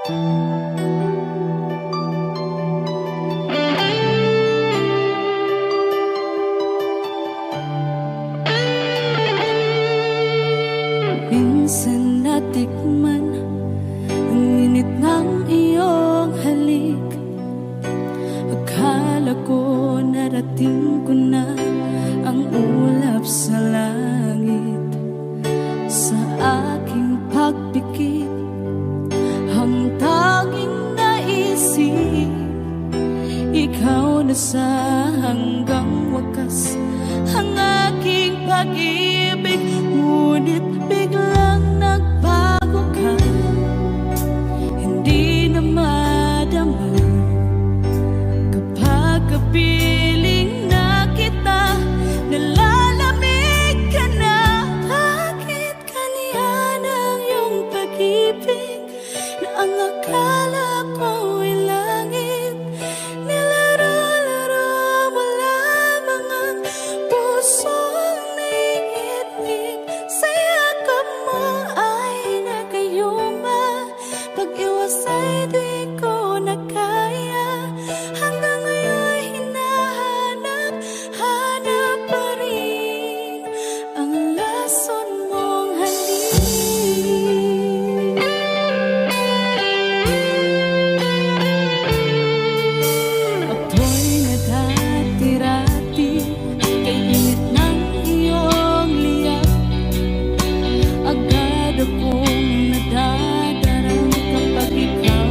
Minsan natikman ang init ng iyong halik. Akala ko narating ko na ang ulap sa langit. Sa aking pagpikit, ang tanging naisip, ikaw na sa hanggang wakas ang aking pag-ibig. Ngunit biglang nagbago ka, hindi na madama kapag kapiling na kita, nalalamig ka na. Bakit kaniyan ang iyong pag-ibig na ang akala ko ay langit? Nilaro-laro mo lamang ang pusong niitig. Sa yakap mo ay nagayuma, pag-iwas ay di ko na kaya. Hanggang ngayon hinahanap, hanap pa rin ang lason mong halik. Ako'y nadati-rati kay init ng iyong liyak. Agad akong nadadarang kapag ikaw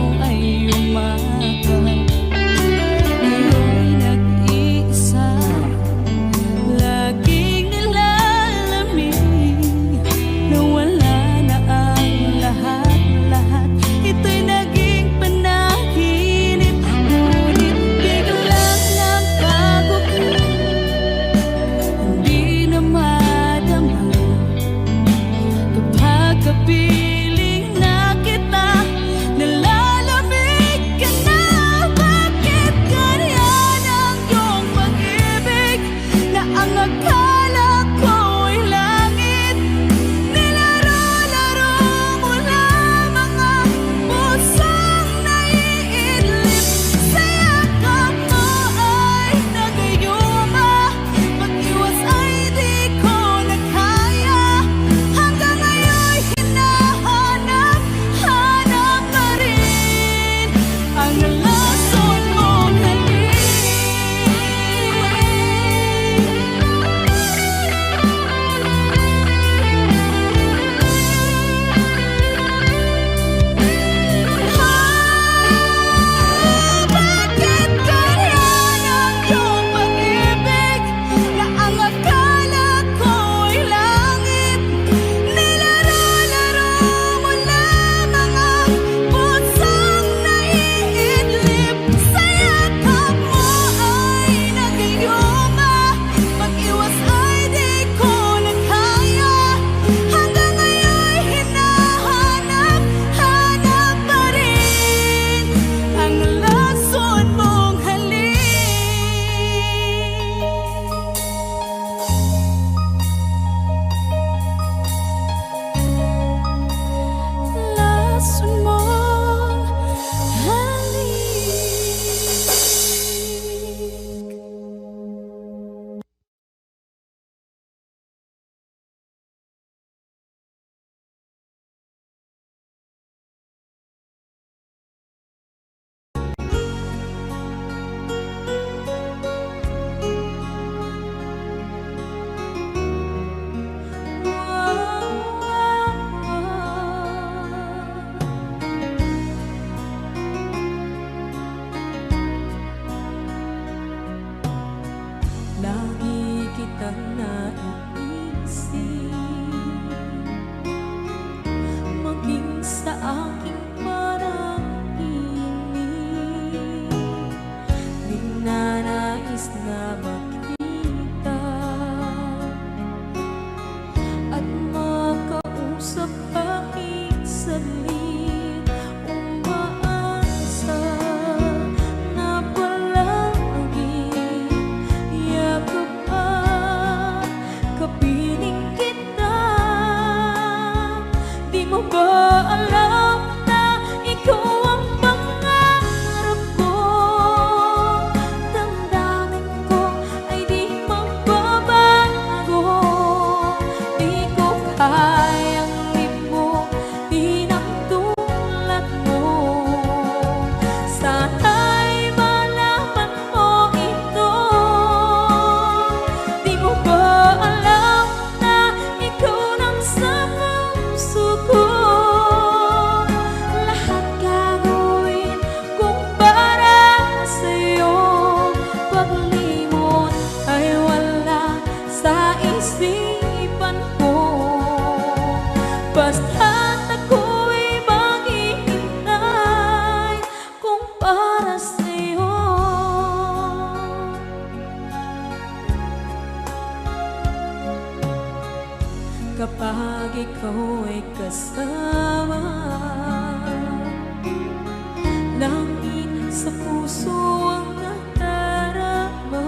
puso ang nadarama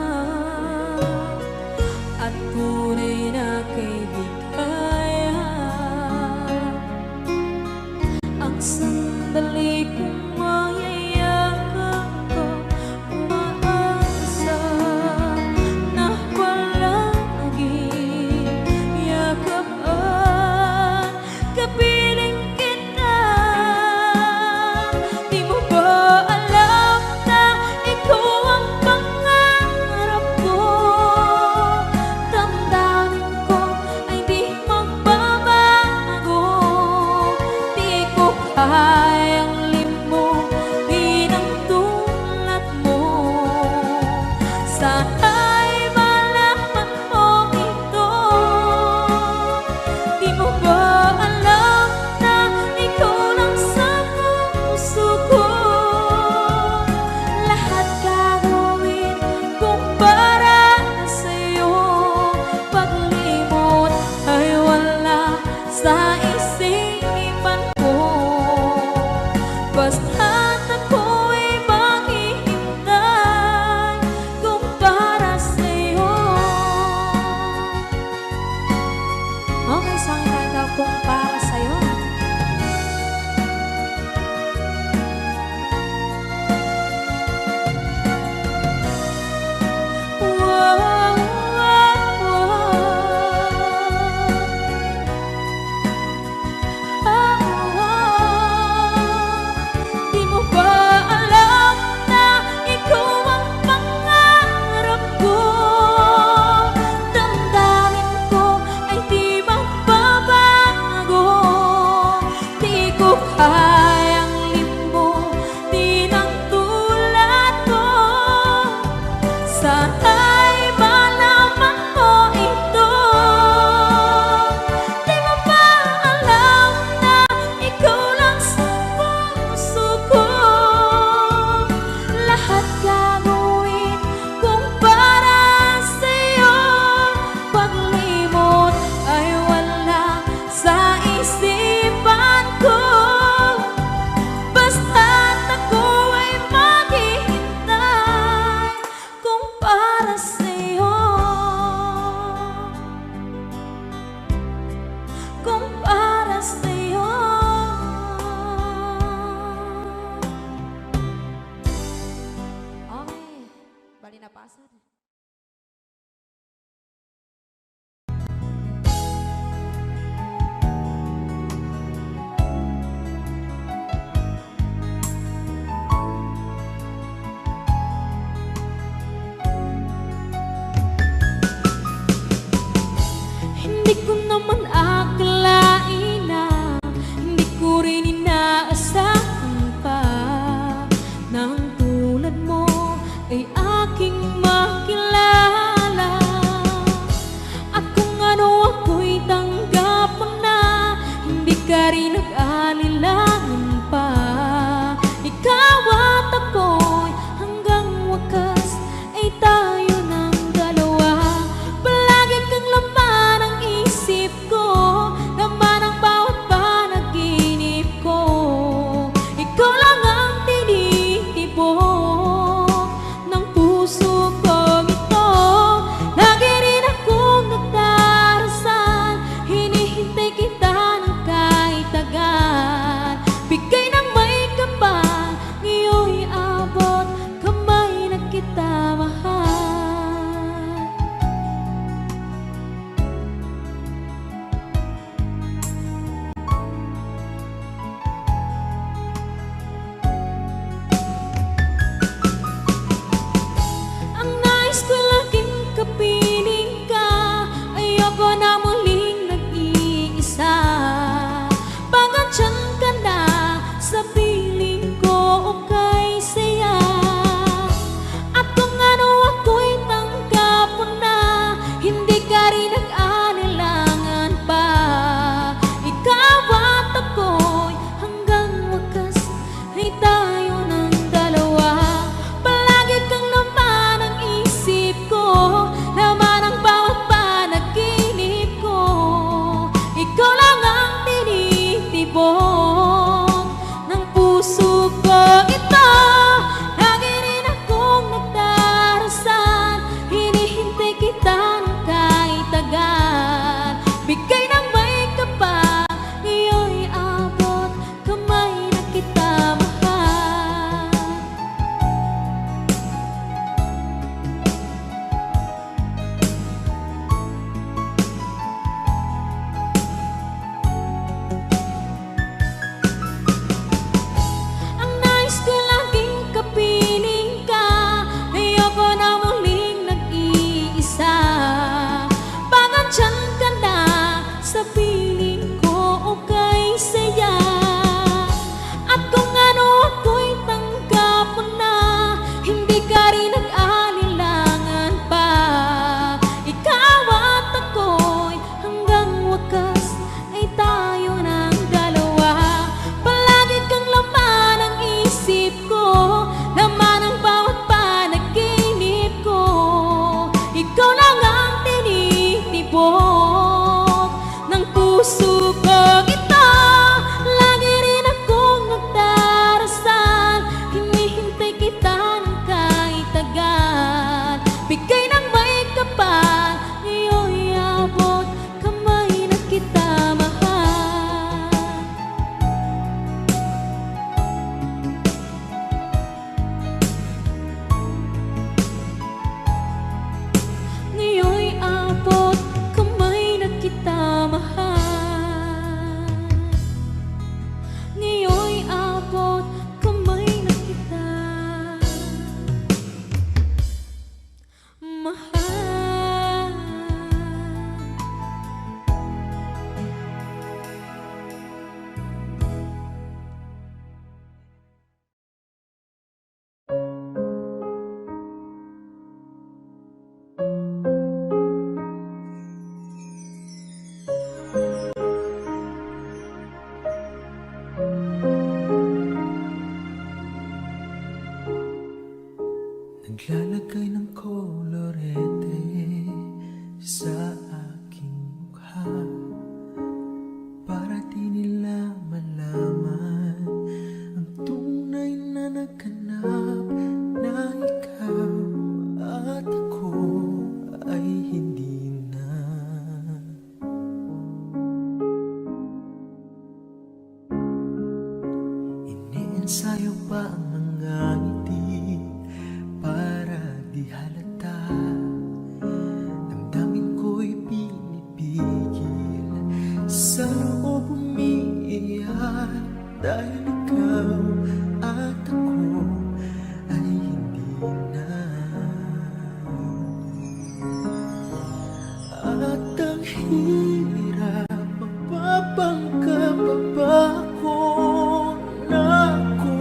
at tunay na kaibigan. Ang sandali kong mayayakap ko, umaasa na palaging yakapan, kapiling kita. Di mo ba alam na ikaw ang pangarap ko? Damdamin ko ay di magbabago. Di ko kayang limutin ang tulad mo. Sana'y malaman mo ito. Di mo ba alam na ikaw lang sa puso ko? Lahat gagawin kung para sa'yo. Paglimot ay wala sa isipan ko. Basta't ako'y maghihintay kung para sa'yo. Okay, saan ka kung para sa'yo? Wow, wow, Di mo ba alam na ikaw ang pangarap ko? Damdamin ko ay di magbabago. Di ko kayang limutin ang tulad mo. Sana'y malaman mo ito. Di mo ba alam na ikaw lang sa puso ko? Lahat gagawin kung para sa'yo. Paglimot ay wala sa isipan ko. Basta't ako ay maghihintay kung para sa'yo. Kung para sa'yo. Okay, bali na pasad. Hindi ko naman akalain na hindi ko rin inaasahan pa na ang tulad mo ay aking makilala. At kung ano ako'y tanggap mo na, hindi ka rin nag-alilangan pa. Ikaw at ako'y hanggang wakas ay tayo ng dalawa. Palagi kang laman ng isip ko, laman ang bawat panaginip ko. Ikaw lang ang tinitibok ng puso kong ito. Lagi rin akong nagdarasal, hinihintay kita ng kahit tagal. Bigay ng may kapal, ngayon'y abot kamay na kita mahal. Ang nais ko laging kapiling ka, ayoko na muling nag-iisa. Pagandyan ka na sa piling ko, okay saya. At kung ano ako'y tanggap mo na, hindi ka rin nag-anilangan pa. Ikaw at ako'y hanggang wakas ay tayo ng dalawa. Palagi kang laman ng isip ko, laman ang bawat panaginip ko. Ikaw lang ang tinitibok ng puso ko ito. sa'yo pa ang mga ngiti para di halata. Damdamin ko'y pinipigil, sa loob umiiyak dahil ikaw at ako ay hindi na. At ang hirap magpapangkap pa ba ako na ako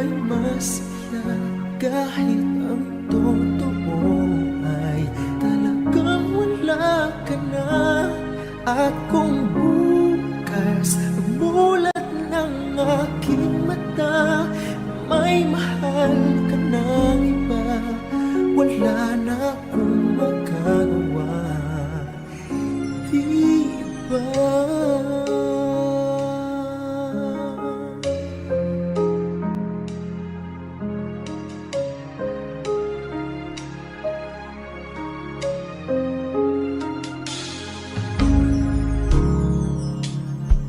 ay masaya, kahit ang totoo ay talagang wala ka na. At kung bukas mulat ng aking mata, may mahal ka ng iba, wala na akong magagawa, di ba?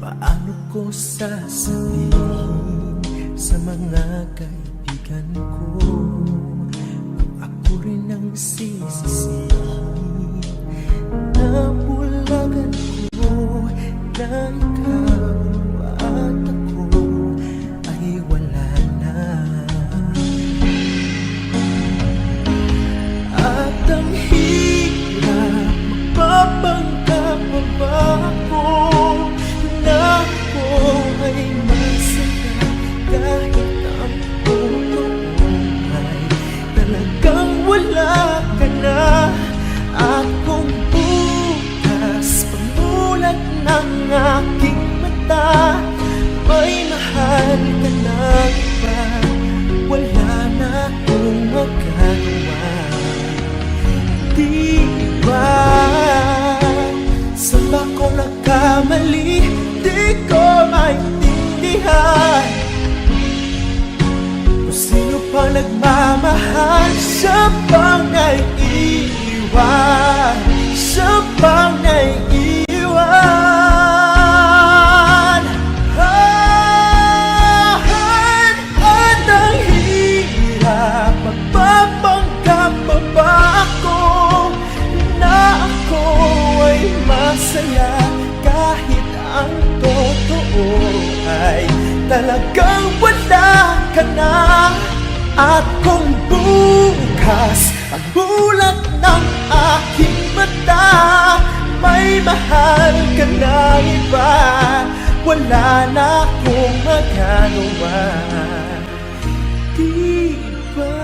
Paano ko sasabihin sa mga kaibigan ko kung ako rin ang sisisihin? Nabulagan ko na ikaw at ako ay wala na. At ang hirap magpapanggap pa ba ako na ako ay masaya, kahit ang totoo ay talagang wala ka na. At kung bukas pamulat ng aking mata, may mahal ka na iba, wala na akong magagawa, di ba? Saan ba ko nagkamali? Di ko maintindihan kung sino pa nagmamahal, siya pang naiiwan, siya pang naiiwan. At ang hirap magpapanggap pa ba ako na ako ay masaya, kahit ang totoo ay talagang wala ka na. At kung bukas pagbulat ng aking mata, may mahal ka na iba, wala na akong magagawa, di ba?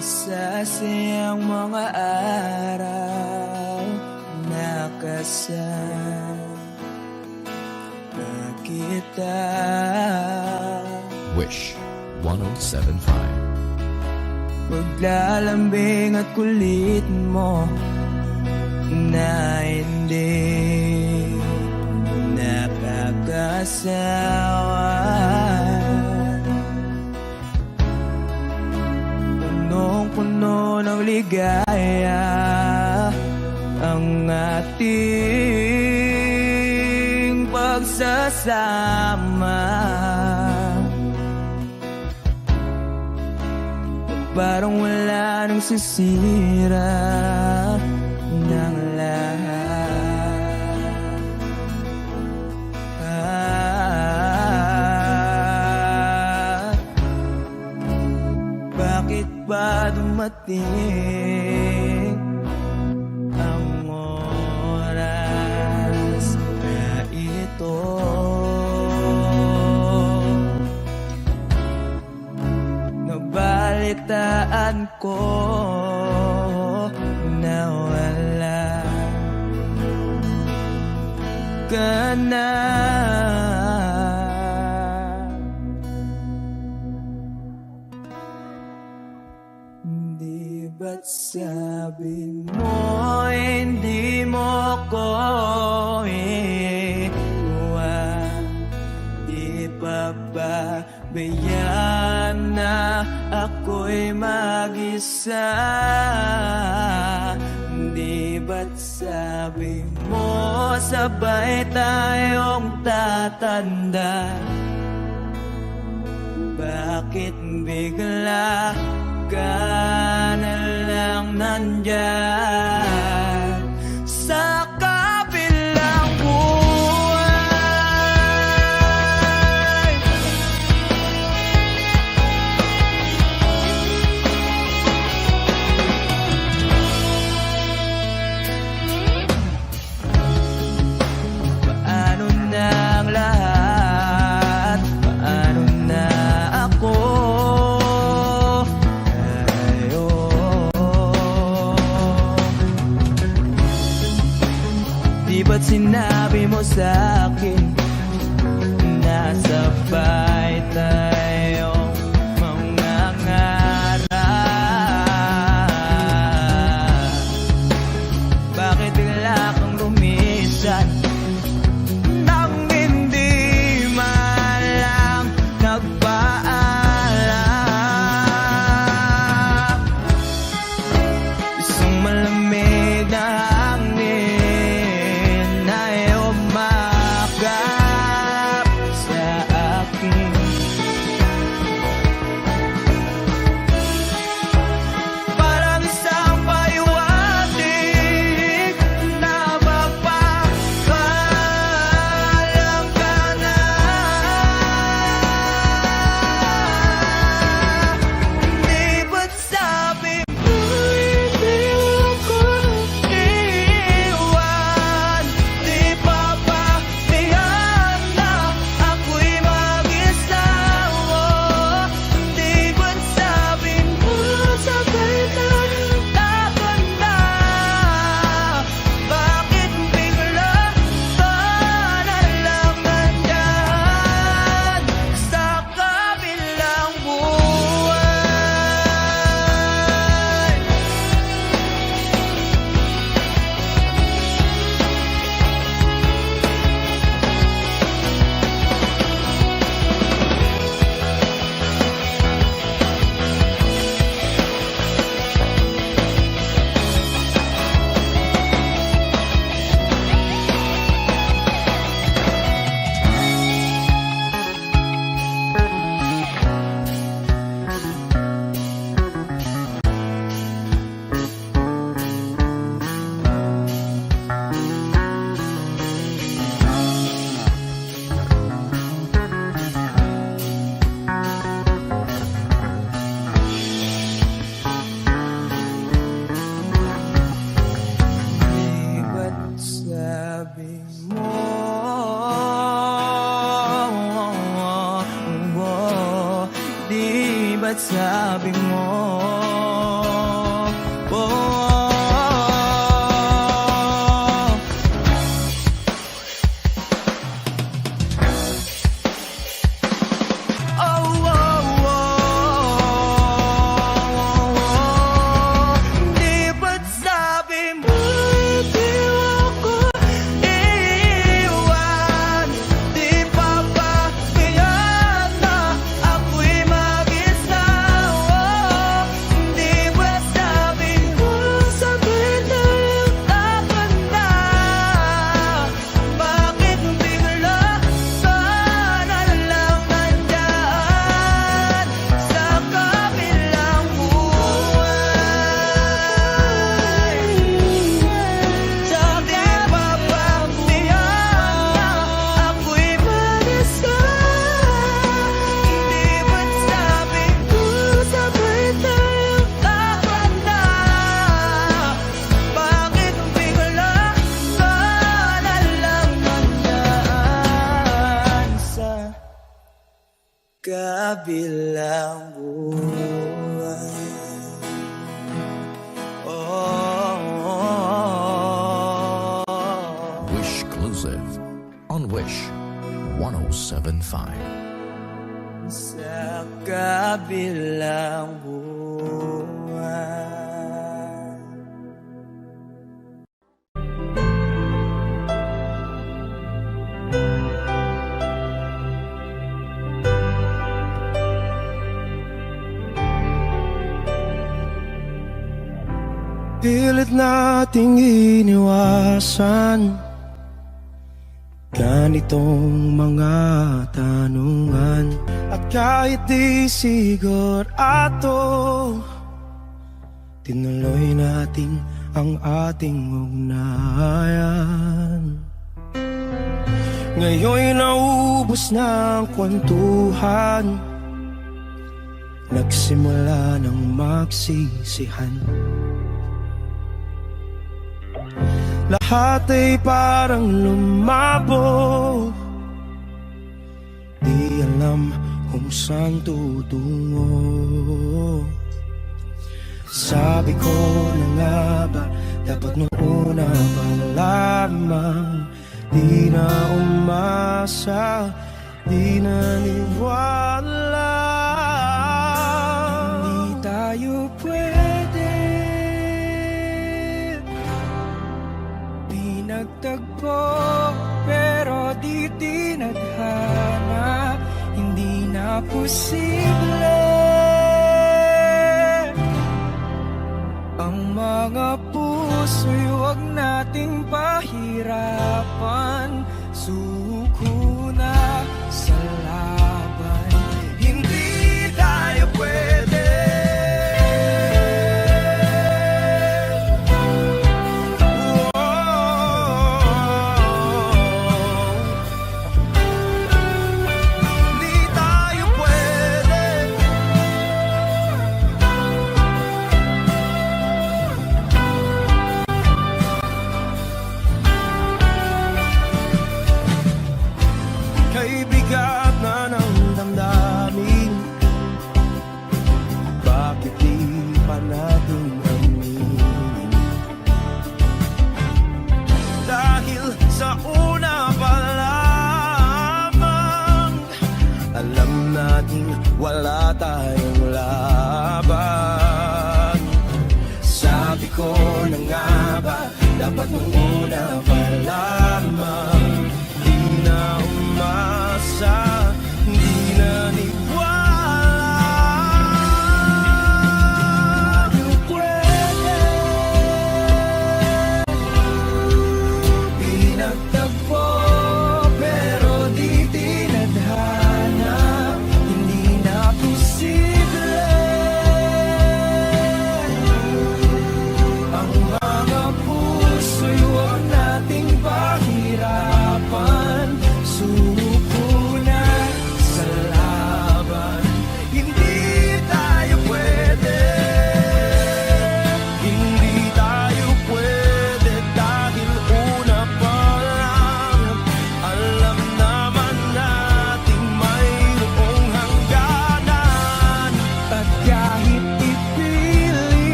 Masasayang mga araw na kasama kita. Wish 1075. Paglalambing at kulit mo na hindi nakakasawa. Punong-puno ng ligaya ang ating pagsasama. Parang wala nang sisira ng lahat. Bakit ba dumating ang oras na ito? Nabalitaan ko na wala ka na. Di ba't sabi mo hindi mo ko iwan? Di pa ba bayaan na ako'y mag-isa? Di ba't sabi mo sabay tayong tatanda? Bakit bigla ka na lang nandyan sa kabilang buhay? Paano na ang lahat? Paano na ako? Di ba't sinabi mo sa'kin na sabay tayong mangangarap? Bakit bigla kang lumisan nang hindi man lang nagpaalam? Isang malamig na hangin ay umakap sa akin. Parang isang paliwanag na magpapaalam ka na. Di ba't sabi mo hindi ako iwan? Di pa ba bayaan na ako'y mag-isa? Di ba't sabi mo sabay tayong tatanda? Bakit bigla ka na lang nandyan sa kabilang buhay? Di ba't sabi mo Di ba't sabi mo kabilang buwan. Wish Exclusive on Wish 1075. Sa kabilang buwan. Pilit nating iniwasan ganitong mga tanungan. At kahit di sigurado, tinuloy natin ang ating ugnayan. Ngayon'y naubos na ang kwentuhan, nagsimula ng magsisihan. Lahat ay parang lumabo, di alam kung saan tutungo. Sabi ko na nga ba, dapat nung una pa lamang, di na umasa, di naniwala. Hindi tayo pwede nagtagpo, pero di tinadhana. Hindi na posible ang mga puso'y huwag nating pahirapan. Suko na sa laban, hindi tayo pwede. Bigat na ng damdamin, bakit di pa natin aminin? Dahil sa una pa lamang, alam natin wala tayong laban. Sabi ko na nga ba, dapat nung una pa lamang, di na umasa, di naniwala. Di pwede pinagtagpo, pero di tinadhana. Hindi na posible ang mga puso'y huwag nating pahirapan. Suko na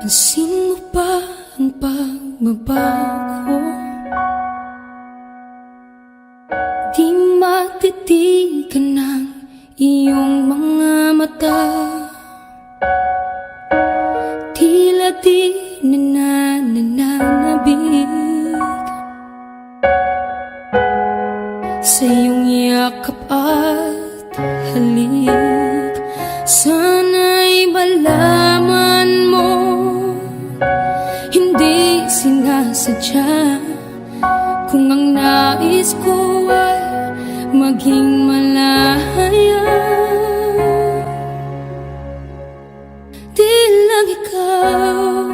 Pansin mo ba ang pagbabago? Di matitigan ng iyong mga mata. Tila di nananabig sa iyong yakap at halik. Sana'y malaman mo, hindi sinasadya. Kung ang nais ko ay maging malaya, di lang ikaw,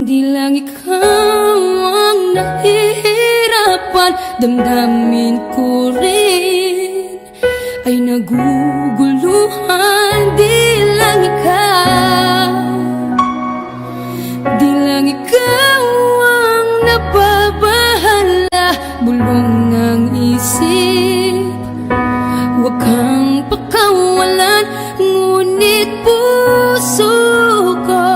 di lang ikaw ang nahihirapan. Damdamin ko rin ay naguguluhan. Di lang ikaw, di lang ikaw ang nababahala. Bulong ng isip, huwag kang pakawalan, ngunit puso ko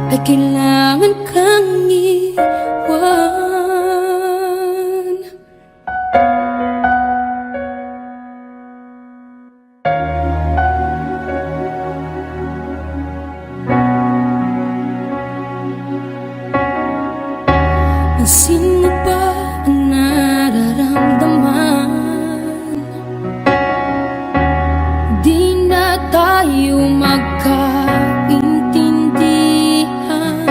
ay kailangan kang iwan. Pansin mo ba ang nararamdaman? Di na tayo magkaintindihan,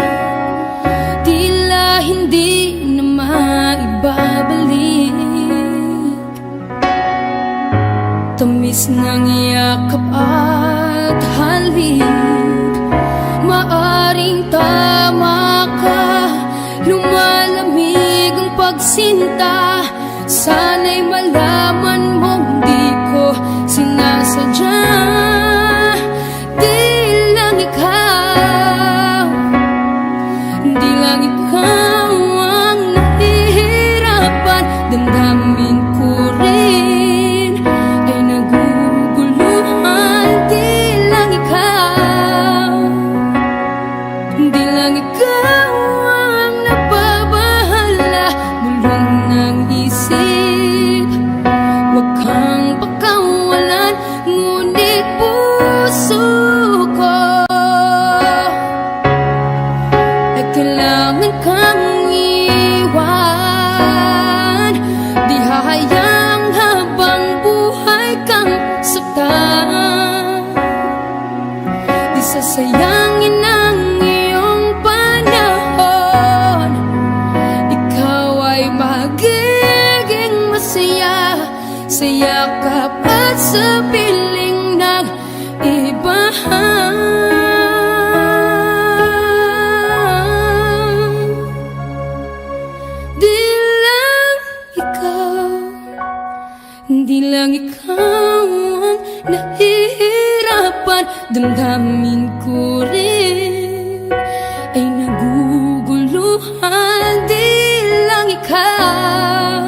tila hindi na maibabalik. Tamis ng yakap at halik, maaring tama ka. Lumalamig ang pagsinta, sana'y malaman mong di ko sinasadya. Di lang ikaw, di lang ikaw ang nahihirapan. Damdamin ko rin ay naguguluhan. Di lang ikaw, di lang ikaw ang nababahala. Bulong ng isip, huwag kang pakawalan, ngunit puso ko ay kailangan kang iwan. Di hahayang habang buhay kang saktan, di sasayangin ang iyong panahon. Ikaw ay magiging masaya sa yakap at sa piling ng iba. Di lang ikaw, di lang ikaw ang nahihirapan. Damdamin ko rin ay naguguluhan. Di lang ikaw,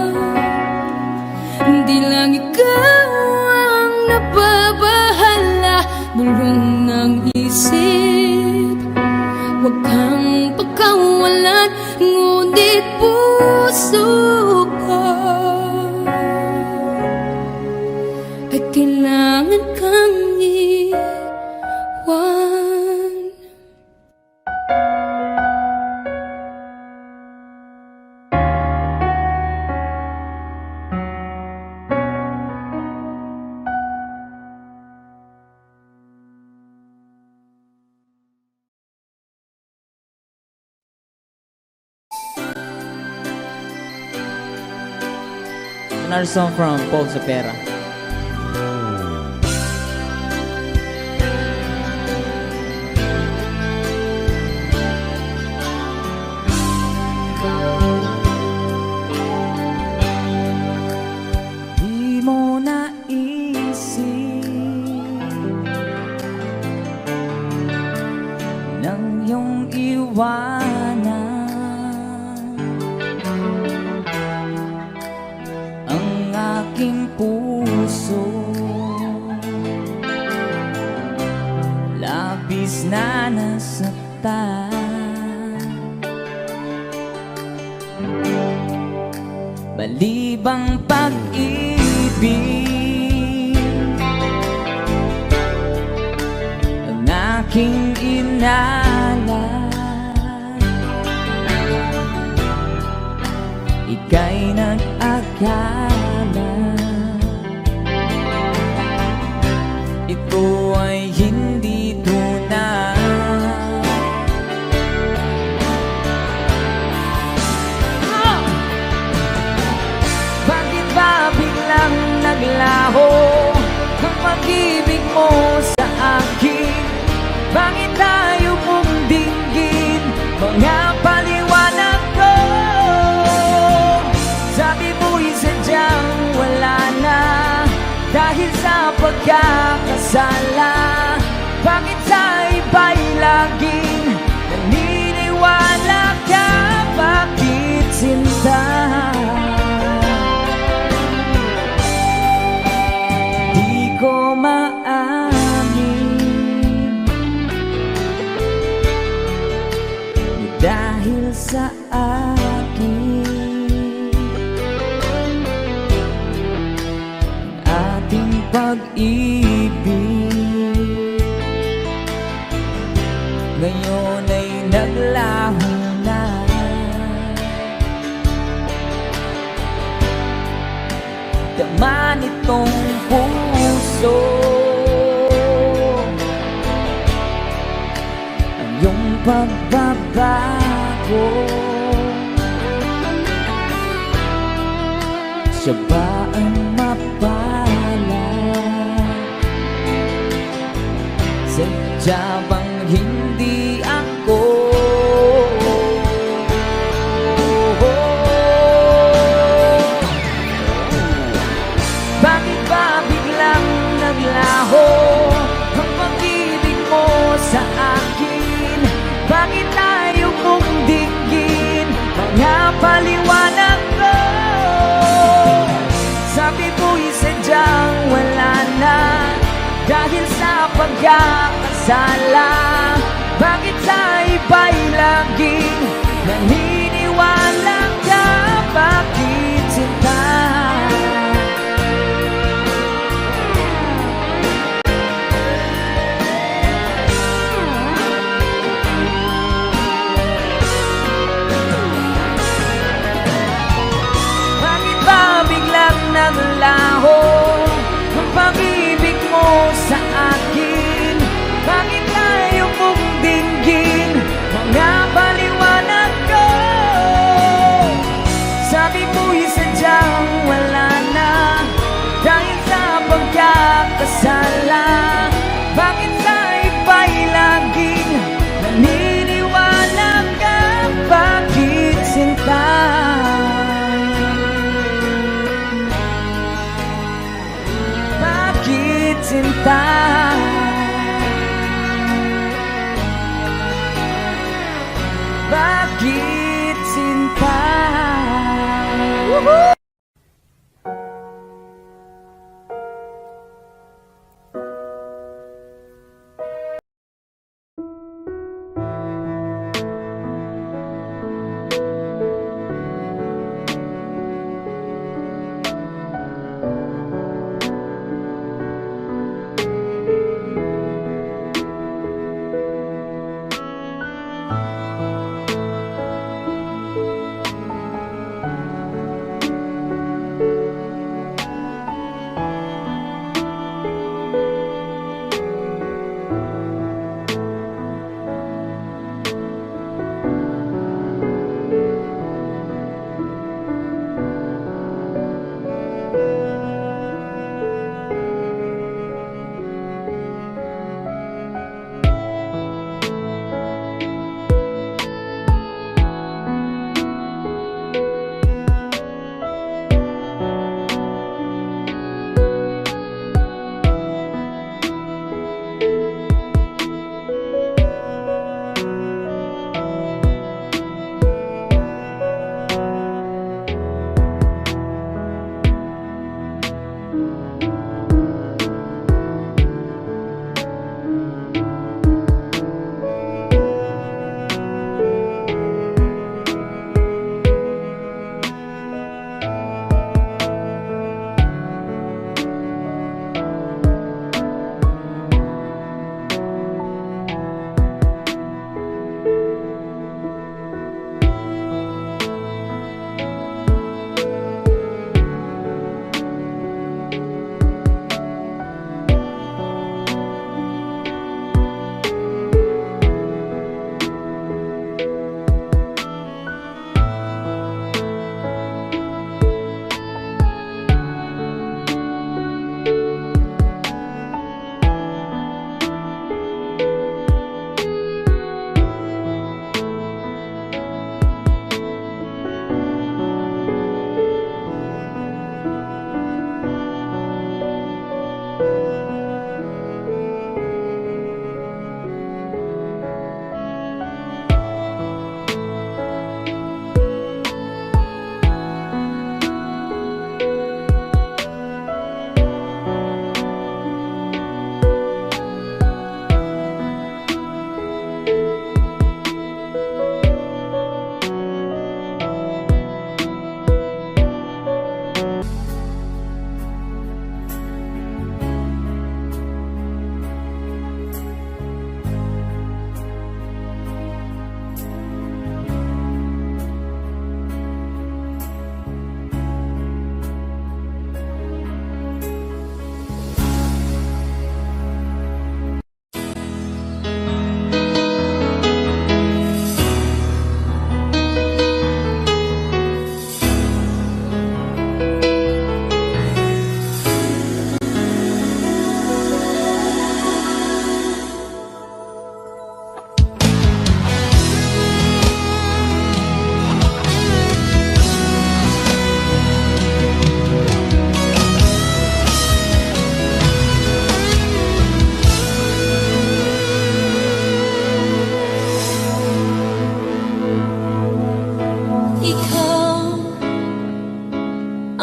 di lang ikaw ang nababahala. Bulong ng isip, huwag kang pakawalan, ngunit puso ko ay kailangan kang iwan. Another song from Paul Sapera. Di mo naisip nang iyong iwanan ang aking puso, labis na nasaktan. Malibang pag-ibig ang aking inalan, ika'y nag-akala ito ay hindi tunay. Bakit ba biglang naglaho ang pag-ibig mo sa akin? Bakit tayo mong dinggin mga paliwanag ko? Sabi mo'y sadyang wala na dahil sa pagkakasala. Bakit sa iba'y laging naniniwala ka? Bakit sinta? Di ko maamin dahil sa akin ating pag-ibig ngayon ay naglaho na. Dama nitong puso ang iyong pagbabago. Siya ba ang mapalad? Sadya bang hindi ako? Bakit ba biglang naglaho ang pag-ibig mo sa akin? Bakit tayo mong dinggin mga paliwanag ko? Sabi mo'y sadyang wala na dahil sa pagkakasala. Bakit sa iba'y laging naniniwala ka? Bakit sinta? Bakit ba biglang naglaho ang pag-ibig mo sa akin? Bakit tayo mong dinggin mga paliwanag ko? Sabi mo'y sadyang wala na dahil sa pagkakasala. Bakit sa iba'y laging naniniwala ka? Bakit sinta? Bakit sinta? Bakit sinta? Woohoo!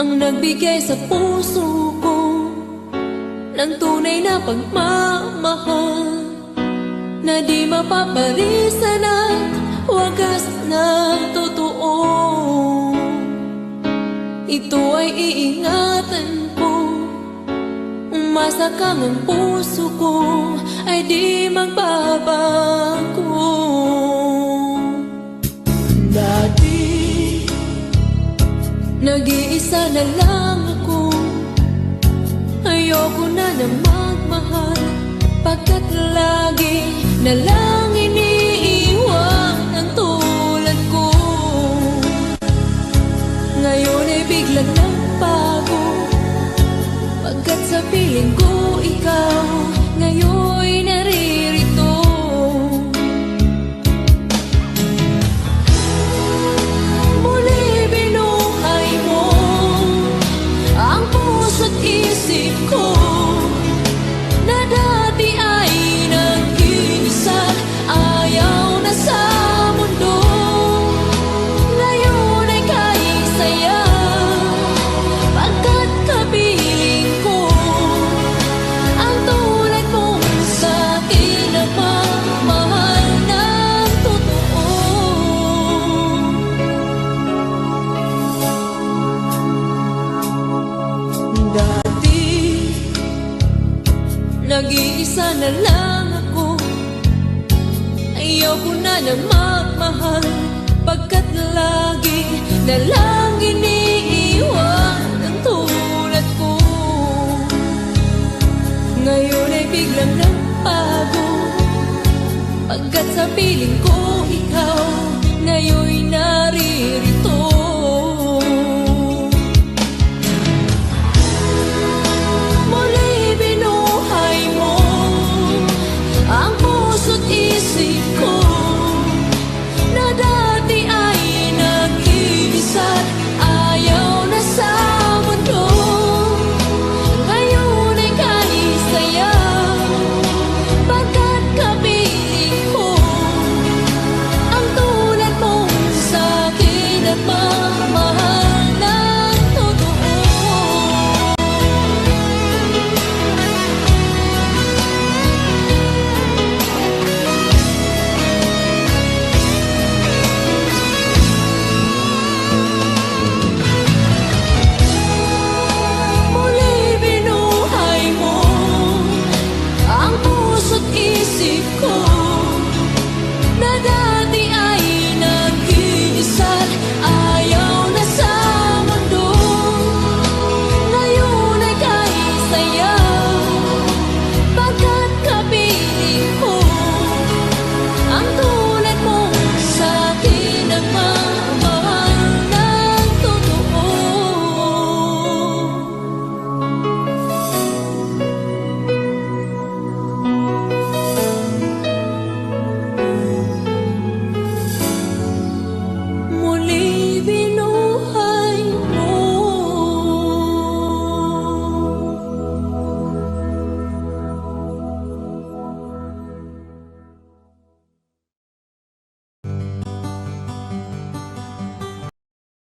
ang nagbigay sa puso ko ng tunay na pagmamahal na di mapaparisan at wagas na totoo. Ito ay iingatan ko, umasa kang ang puso ko ay di magbabago. Dati nag-iisa na lang ako, ayoko na magmahal, pagkat lagi na lang iniiwan ang tulad ko. Ngayon ay biglang nagbago, pagkat sa piling ko ikaw ngayon'y naririto. Isip ko na dati ay nag-iisa, ayaw na sa mundo. Ngayon ay kahit saya, pagkat kapiling ko ang tulad mong sa'kin na magmahal ng totoo. Nag-iisa na lang ako, ayaw ko na magmahal, pagkat lagi na lang iniiwan ang tulad ko. Ngayon ay biglang nagbago, pagkat sa piling ko ikaw ngayon'y na